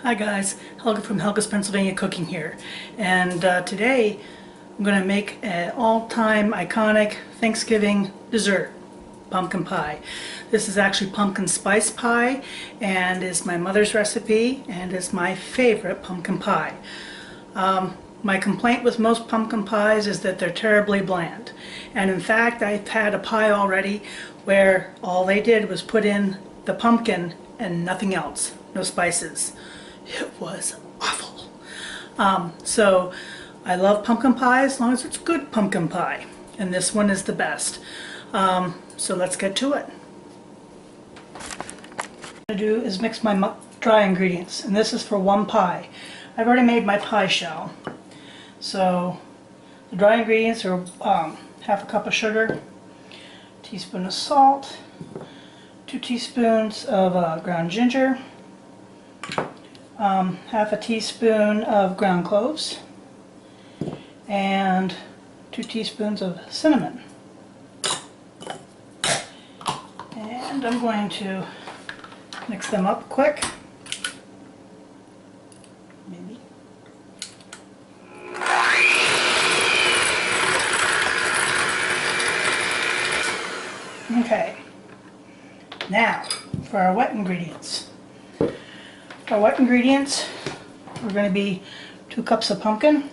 Hi guys, Helga from Helga's Pennsylvania Cooking here, and today I'm going to make an all-time iconic Thanksgiving dessert, pumpkin pie. This is actually pumpkin spice pie and is my mother's recipe and is my favorite pumpkin pie. My complaint with most pumpkin pies is that they're terribly bland, and in fact I've had a pie already where all they did was put in the pumpkin and nothing else, no spices. It was awful. So I love pumpkin pie as long as it's good pumpkin pie, and this one is the best. So let's get to it. What I'm going to do is mix my dry ingredients, and this is for one pie. I've already made my pie shell. So the dry ingredients are half a cup of sugar, a teaspoon of salt, 2 teaspoons of ground ginger, half a teaspoon of ground cloves, and 2 teaspoons of cinnamon. And I'm going to mix them up quick. Maybe. Okay. Now for our wet ingredients. Our wet ingredients are going to be 2 cups of pumpkin,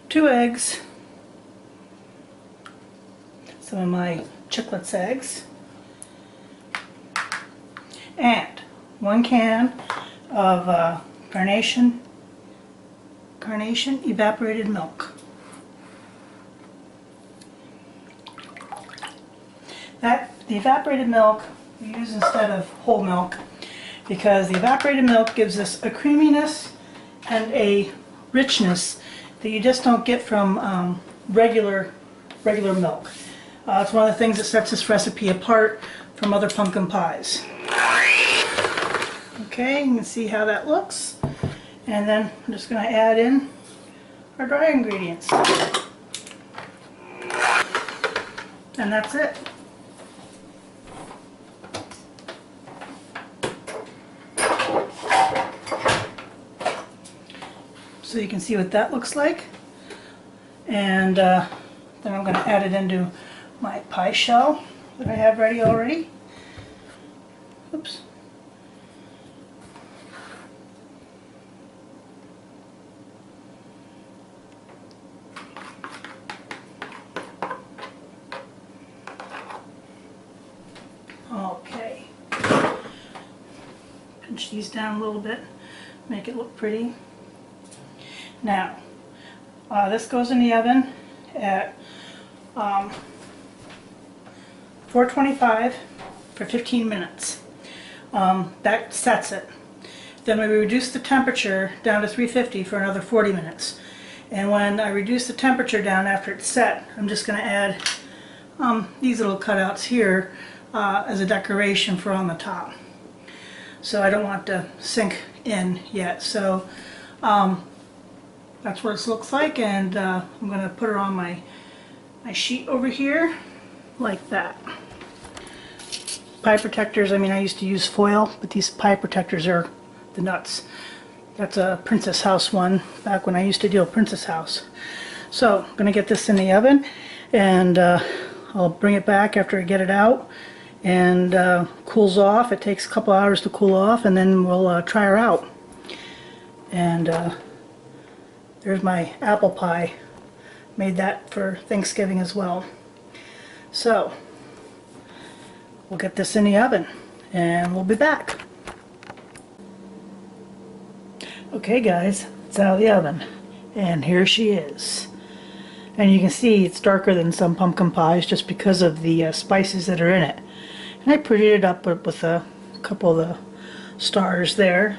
2 eggs, some of my Chiclets eggs, and 1 can of carnation evaporated milk. The evaporated milk we use instead of whole milk because the evaporated milk gives us a creaminess and a richness that you just don't get from regular milk. It's one of the things that sets this recipe apart from other pumpkin pies. Okay, you can see how that looks. And then I'm just going to add in our dry ingredients. And that's it. So you can see what that looks like. And then I'm going to add it into my pie shell that I have ready already. Oops. Okay. Pinch these down a little bit, make it look pretty. Now, this goes in the oven at 425 for 15 minutes. That sets it. Then we reduce the temperature down to 350 for another 40 minutes. And when I reduce the temperature down after it's set, I'm just going to add these little cutouts here as a decoration for on the top. So I don't want to sink in yet. So that's what it looks like, and I'm going to put her on my sheet over here like that. Pie protectors, I mean, I used to use foil, but these pie protectors are the nuts. That's a Princess House one back when I used to do a Princess House. So I'm going to get this in the oven, and I'll bring it back after I get it out and cools off. It takes a couple hours to cool off, and then we'll try her out. And there's my apple pie. Made that for Thanksgiving as well. So we'll get this in the oven and we'll be back. Okay guys, it's out of the oven and here she is. And you can see it's darker than some pumpkin pies just because of the spices that are in it. And I prettied it up with a couple of the stars there.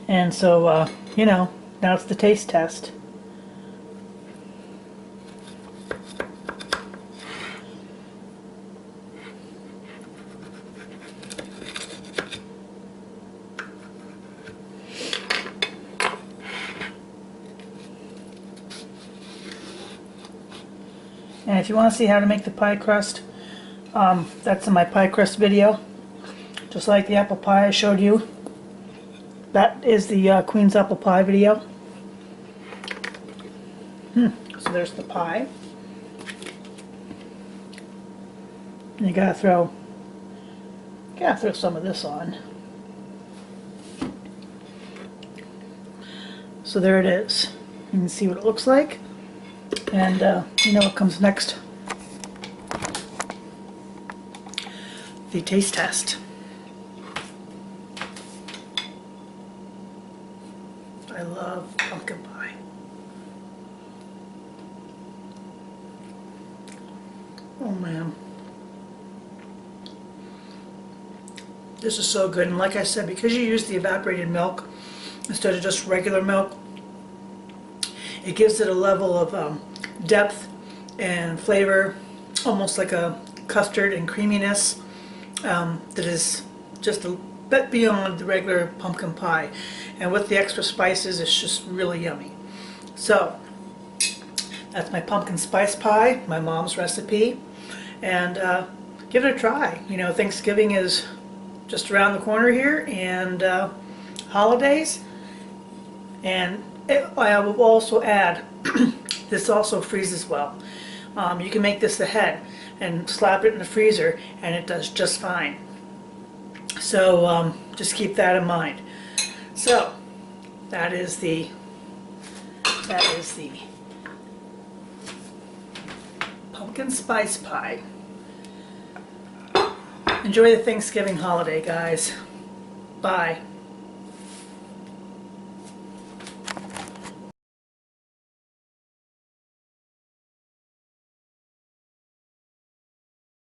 And so, you know, now it's the taste test. if you want to see how to make the pie crust, that's in my pie crust video. Just like the apple pie I showed you. That is the Queen's apple pie video. So there's the pie. And you gotta throw some of this on. So there it is. You can see what it looks like. And you know what comes next. The taste test. I love pumpkin pie. Oh man. This is so good, and like I said, because you use the evaporated milk instead of just regular milk, it gives it a level of depth and flavor, almost like a custard and creaminess that is just a bit beyond the regular pumpkin pie. And with the extra spices, it's just really yummy. So, that's my pumpkin spice pie, my mom's recipe, and give it a try. You know, Thanksgiving is just around the corner here, and holidays, and I will also add this also freezes well. You can make this ahead and slap it in the freezer and it does just fine. So just keep that in mind. So that is the pumpkin spice pie. Enjoy the Thanksgiving holiday, guys. Bye.